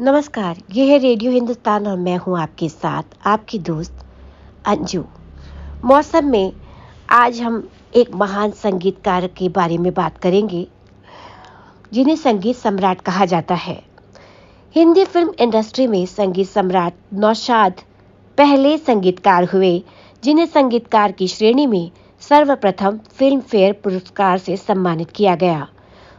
नमस्कार, ये है रेडियो हिंदुस्तान और मैं हूँ आपके साथ आपकी दोस्त अंजू। मौसम में आज हम एक महान संगीतकार के बारे में बात करेंगे जिन्हें संगीत सम्राट कहा जाता है। हिंदी फिल्म इंडस्ट्री में संगीत सम्राट नौशाद पहले संगीतकार हुए जिन्हें संगीतकार की श्रेणी में सर्वप्रथम फिल्म फेयर पुरस्कार से सम्मानित किया गया।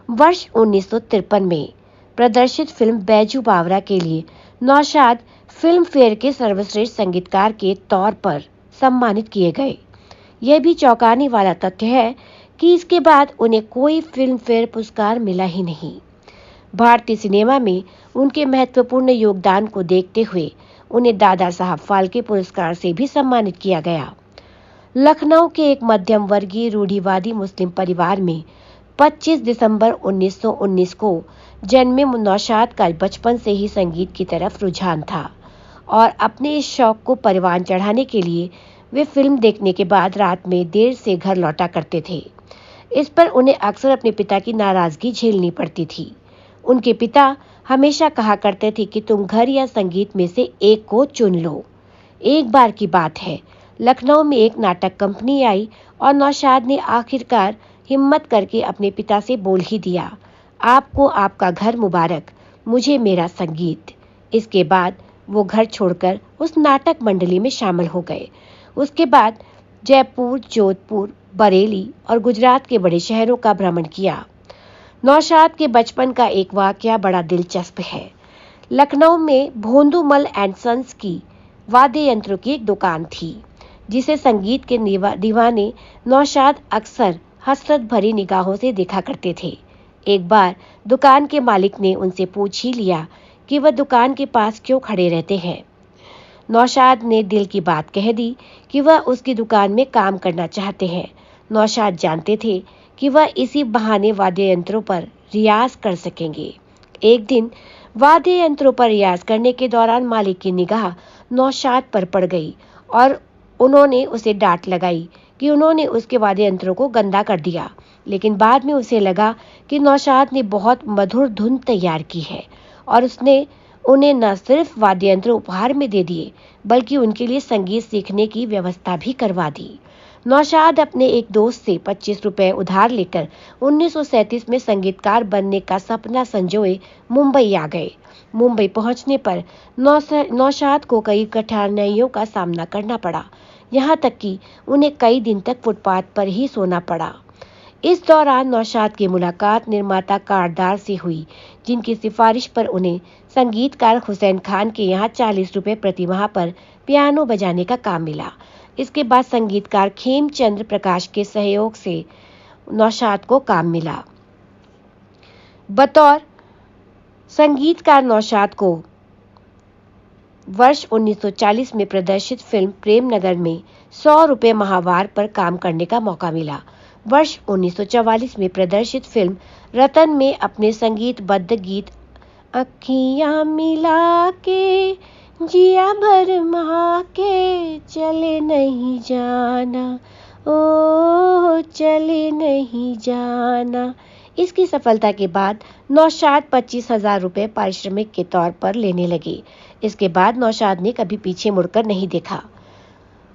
वर्ष 1953 में प्रदर्शित फिल्म बैजू बावरा के लिए नौशाद फिल्म फेयर के सर्वश्रेष्ठ संगीतकार के तौर पर सम्मानित किए गए। यह भी चौंकाने वाला तथ्य है कि इसके बाद उन्हें कोई फिल्म फेयर पुरस्कार मिला ही नहीं। भारतीय सिनेमा में उनके महत्वपूर्ण योगदान को देखते हुए उन्हें दादा साहब फाल्के पुरस्कार से भी सम्मानित किया गया। लखनऊ के एक मध्यम वर्गीय रूढ़िवादी मुस्लिम परिवार में 25 दिसंबर 1919 को जन्मे नौशाद का बचपन से ही संगीत की तरफ रुझान था और अपने इस शौक को परवान चढ़ाने के लिए वे फिल्म देखने के बाद रात में देर से घर लौटा करते थे। इस पर उन्हें अक्सर अपने पिता की नाराजगी झेलनी पड़ती थी। उनके पिता हमेशा कहा करते थे कि तुम घर या संगीत में से एक को चुन लो। एक बार की बात है, लखनऊ में एक नाटक कंपनी आई और नौशाद ने आखिरकार हिम्मत करके अपने पिता से बोल ही दिया, आपको आपका घर मुबारक, मुझे मेरा संगीत। इसके बाद वो घर छोड़कर उस नाटक मंडली में शामिल हो गए। उसके बाद जयपुर, जोधपुर, बरेली और गुजरात के बड़े शहरों का भ्रमण किया। नौशाद के बचपन का एक वाकया बड़ा दिलचस्प है। लखनऊ में भोंदूमल एंड सन्स की वाद्य यंत्रों की एक दुकान थी, जिसे संगीत के दीवाने नौशाद अक्सर हसरत भरी निगाहों से देखा करते थे। एक बार दुकान के मालिक ने उनसे पूछ ही लिया कि वह दुकान के पास क्यों खड़े रहते हैं। नौशाद ने दिल की बात कह दी कि वह उसकी दुकान में काम करना चाहते हैं। नौशाद जानते थे कि वह इसी बहाने वाद्य यंत्रों पर रियाज कर सकेंगे। एक दिन वाद्य यंत्रों पर रियाज करने के दौरान मालिक की निगाह नौशाद पर पड़ गई और उन्होंने उसे डांट लगाई कि उन्होंने उसके वाद्य यंत्रों को गंदा कर दिया। लेकिन बाद में उसे लगा कि नौशाद ने बहुत मधुर धुन तैयार की है और उसने उन्हें न सिर्फ वाद्य यंत्र उपहार में दे दिए बल्कि उनके लिए संगीत सीखने की व्यवस्था भी करवा दी। नौशाद अपने एक दोस्त से 25 रुपए उधार लेकर 1937 में संगीतकार बनने का सपना संजोए मुंबई आ गए। मुंबई पहुंचने पर नौशाद को कई कठिनाइयों का सामना करना पड़ा। यहाँ तक कि उन्हें कई दिन तक फुटपाथ पर ही सोना पड़ा। इस दौरान नौशाद की मुलाकात निर्माता कारदार से हुई, जिनकी सिफारिश पर उन्हें संगीतकार हुसैन खान के यहाँ 40 रुपए प्रति माह पर पियानो बजाने का काम मिला। इसके बाद संगीतकार खेमचंद्र प्रकाश के सहयोग से नौशाद को काम मिला। बतौर संगीतकार नौशाद को वर्ष 1940 में प्रदर्शित फिल्म प्रेम नगर में 100 रुपए माहवार पर काम करने का मौका मिला। वर्ष 1944 में प्रदर्शित फिल्म रतन में अपने संगीतबद्ध गीत अखियां मिला के जिया भरमा के चले नहीं जाना, ओ चले नहीं जाना, इसकी सफलता के बाद नौशाद 25,000 रुपए पारिश्रमिक के तौर पर लेने लगे। इसके बाद नौशाद ने कभी पीछे मुड़कर नहीं देखा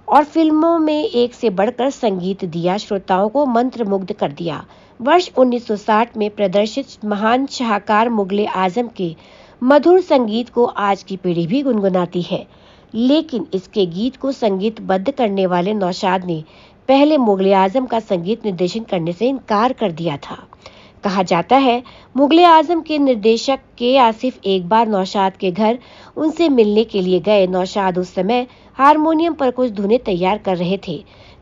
और फिल्मों में एक से बढ़कर संगीत दिया, श्रोताओं को मंत्रमुग्ध कर दिया। वर्ष 1960 में प्रदर्शित महान शाहकार मुगले आजम के मधुर संगीत को आज की पीढ़ी भी गुनगुनाती है, लेकिन इसके गीत को संगीतबद्ध करने वाले नौशाद ने पहले मुगले आजम का संगीत निर्देशन करने से इनकार कर दिया था। कहा जाता है मुगले आजम के निर्देशक के आसिफ एक बार नौशाद के घर उनसे मिलने के लिए गए। नौशाद उस समय हारमोनियम पर कुछ धुनें तैयार कर रहे थे।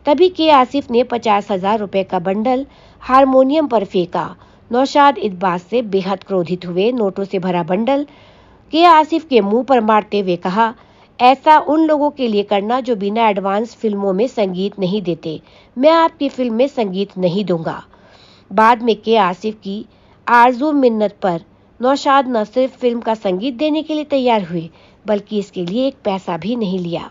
तभी के आसिफ ने 50,000 रुपए का बंडल हारमोनियम पर फेंका। नौशाद इस बात से बेहद क्रोधित हुए। नोटों से भरा बंडल के आसिफ के मुंह पर मारते हुए कहा, ऐसा उन लोगों के लिए करना जो बिना एडवांस फिल्मों में संगीत नहीं देते। मैं आपकी फिल्म में संगीत नहीं दूंगा। बाद में के आसिफ की आरजू मिन्नत पर नौशाद न सिर्फ फिल्म का संगीत देने के लिए तैयार हुए बल्कि इसके लिए एक पैसा भी नहीं लिया।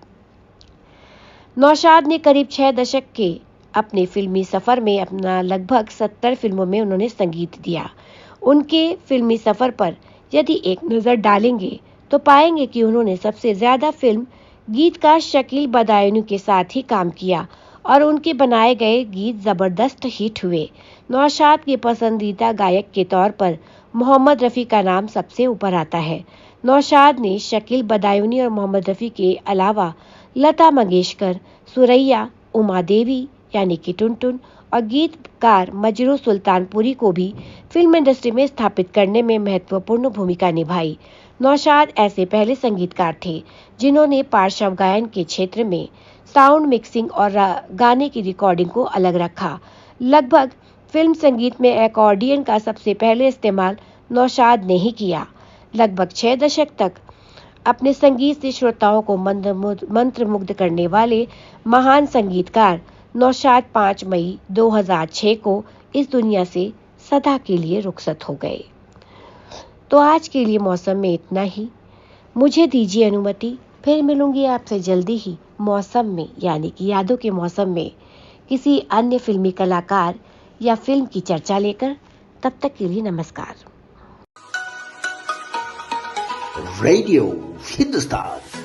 नौशाद ने करीब 6 दशक के अपने फिल्मी सफर में अपना लगभग 70 फिल्मों में उन्होंने संगीत दिया। उनके फिल्मी सफर पर यदि एक नज़र डालेंगे तो पाएंगे कि उन्होंने सबसे ज्यादा फिल्म गीतकार शकील बदायूनी के साथ ही काम किया और उनके बनाए गए गीत जबरदस्त हिट हुए। नौशाद के पसंदीदा गायक के तौर पर मोहम्मद रफ़ी का नाम सबसे ऊपर आता है। नौशाद ने शकील बदायूनी और मोहम्मद रफ़ी के अलावा लता मंगेशकर, सुरैया, उमा देवी यानी कि टुनटुन और गीतकार मजरू सुल्तानपुरी को भी फिल्म इंडस्ट्री में स्थापित करने में महत्वपूर्ण भूमिका निभाई। नौशाद ऐसे पहले संगीतकार थे जिन्होंने पार्श्व गायन के क्षेत्र में साउंड मिक्सिंग और गाने की रिकॉर्डिंग को अलग रखा। लगभग फिल्म संगीत में एकॉर्डियन का सबसे पहले इस्तेमाल नौशाद ने ही किया। लगभग 6 दशक तक अपने संगीत से श्रोताओं को मंत्रमुग्ध करने वाले महान संगीतकार नौशाद 5 मई 2006 को इस दुनिया से सदा के लिए रुखसत हो गए। तो आज के लिए मौसम में इतना ही। मुझे दीजिए अनुमति, फिर मिलूंगी आपसे जल्दी ही मौसम में यानी कि यादों के मौसम में किसी अन्य फिल्मी कलाकार या फिल्म की चर्चा लेकर। तब तक के लिए नमस्कार। रेडियो हिंदुस्तान।